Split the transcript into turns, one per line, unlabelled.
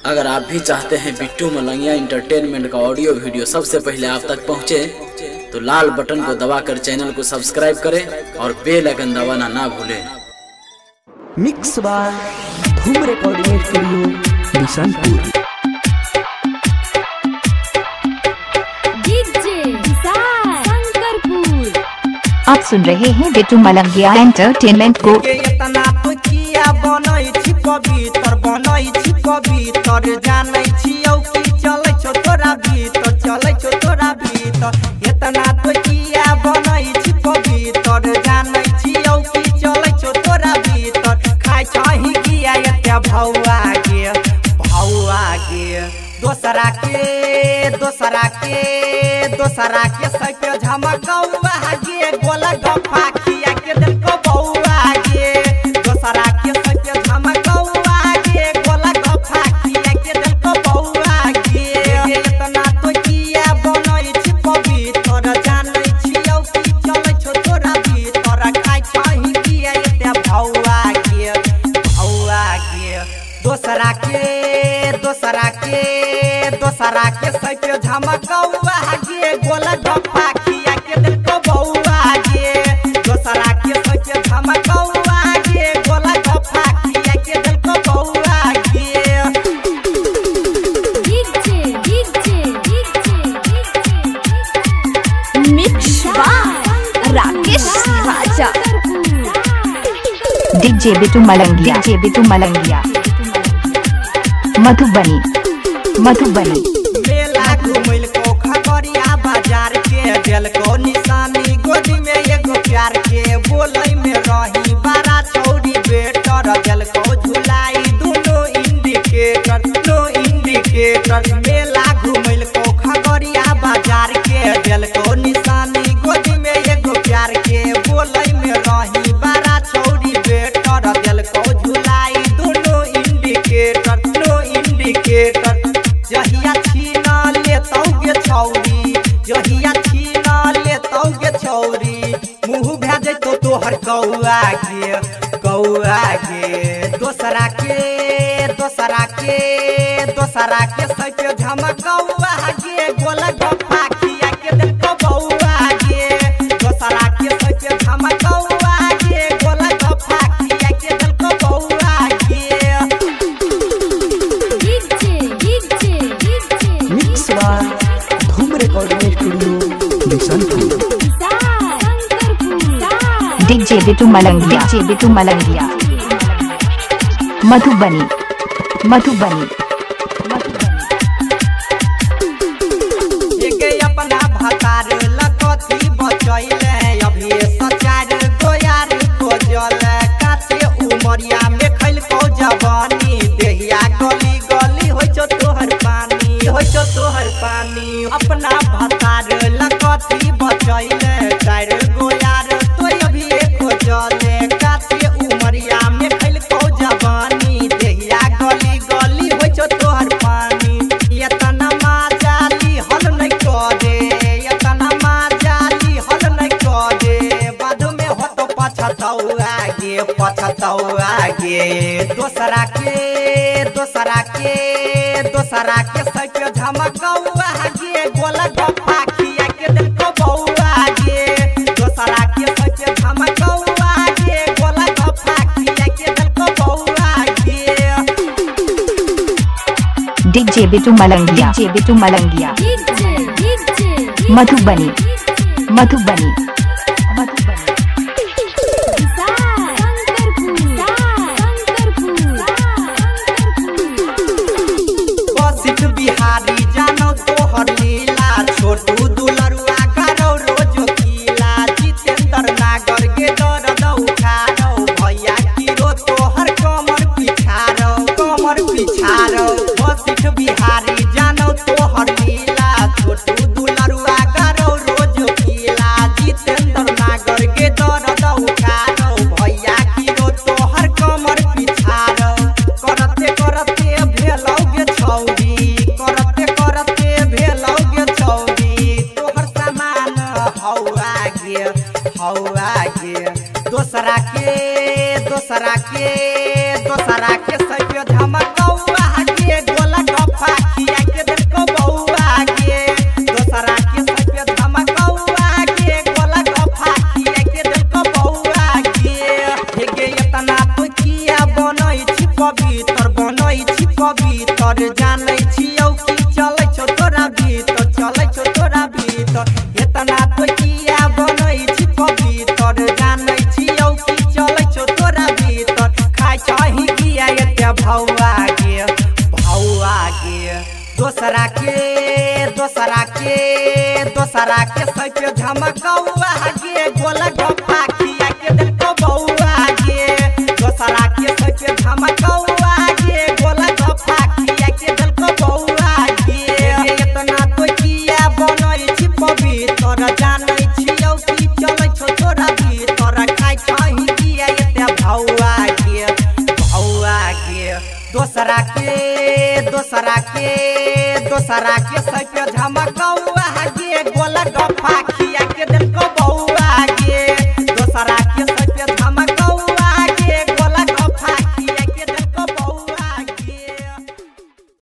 अगर आप भी चाहते हैं बिट्टू मलंगिया एंटरटेनमेंट का ऑडियो वीडियो सबसे पहले आप तक पहुंचे, तो लाल बटन को दबाकर चैनल को सब्सक्राइब करें और बेल आइकन दबाना ना भूलें।
Mix by Dhoom recording studio Bishanpur.
आप सुन रहे हैं बिट्टू मलंगिया एंटरटेनमेंट को।
इतना तो किया बनई छी पवित्र, बनई छी पवित्र, जानै छियौ कि चलै छौ तोरा भीतर, चलै छौ तोरा भीतर। इतना तो किया बनई छी पवित्र, जानै छियौ कि चलै छौ तोरा भीतर। खाइ छही किया एते भौआ गे, भौआ गे, दोसरा के सके झमकौआ गे, गोला गप्पा खिया के देखो बौआ गे। दोसरा के सके झमकौआ गे, गोला गप्पा खिया के देखो बौआ गे। इतना तो किया बनई छी पवित्र, जानै छियौ कि चलै छौ तोरा भीतर। खाइ छही किया एते भौआ गे, भौआ गे, दोसरा के सके झमकौआ गे, गोला गप्पा खिया के देखो बौआ गे। दोसरा के सके झमकौआ गे, गोला गप्पा खिया के देखो बौआ गे।
Mix by Rakesh Raja. DJ Bittu Malangiya Madhubani.
मेला घुमैल को खगड़िया बाजार के, दिल को निशानी गोदी में एगो प्यार के। बोलै में रही बड़ा छौरी बेटर, दिल को झुलाई दोनों इंडिकेटर, नो इंडिकेटर। मेला घुमैल को खगड़िया बाजार के, दिल को निशानी गोदी में एगो प्यार के। बोलै में रही बड़ा छौरी बेटर, दिल को झुलाई दोनों इंडिकेटर, नो इंडिकेटर। जहिया छीना लेतौ गे छौरी, जहिया छीना लेतौ गे छौरी, मुँह भे जैतौ तोहर कौआ गे, कौआ गे। दोसरा के सके झमकौआ गे, गोला गप्पा खिया के देखो बौआ गे। दोसरा के सके झमकौआ गे, गोला गप्पा खिया के देखो बौआ गे।
Mix by Dhoom recording studio Bishanpur.
DJ Bittu Malangiya Madhubani.
अपना भतार लकती बचैले, अभी सचार गोयार खोजल। काचे उमरिया में खैल को जवानी, देहिया गली गली होइ छौ तोहर पानी, होइ छौ तोहर पानी। अपना भतार लकती बचैले, चार गोयार तो अभी खोजल। काचे उमरिया में खैल को जवानी, देहिया गली गली होइ छौ तोहर पानी। एतना माजाली हल नहीं करे, एतना माजाली हल नहीं करे, बाद में हो तो पछतौआ गे, पछतौआ गे। दोसरा के सके झमकौआ गे, गोला गप्पा खिया के देखो बौआ गे। दोसरा के सके झमकौआ गे, गोला गप्पा खिया के देखो बौआ गे।
डीजे बिट्टू मलंगिया मधुबनी।
बसित बिहारी जानो तोहर लीला, छोटू दुलरुआ करो रोजो कीला। जितेंद्र नागर के दर्द उठारो, भैया कीरो तोहर कमर पिछारो, कमर पिछारो। बसित बिहारी जानो तोहर लीला, छोटू दुलरुआ करो रोजो कीला। जितेंद्र नागर के दर्द उठारो, भैया कीरो तोहर कमर पिछारो। करते करते भेलौ गे छौरी, करते भेलौ गे छौरी, तोहर सामान हौआ गे, हौआ गे। दोसरा के सके झमकौआ गे, गोला पवित्र जानै छियौ कि चलै छौ तोरा भीतर चलै छौ तोरा भीतर इतना तो किया बनै छी पवित्र जानै छियौ कि चलै छौ तोरा भीतर खाइ छही किया एते भौआ गे दोसरा के सच झमकौआ गे गोला गप्पा खिया के देखो बौआ गे दोसरा के सच झमकौआ गे गोला गप्पा खिया के देखो बौआ गे इतना तो किया बनै छी पवित्र जानै छियौ कि चलै छौ तोरा भीतर खाइ छही किया एते भौआ गे दोसरा के सच झमकौ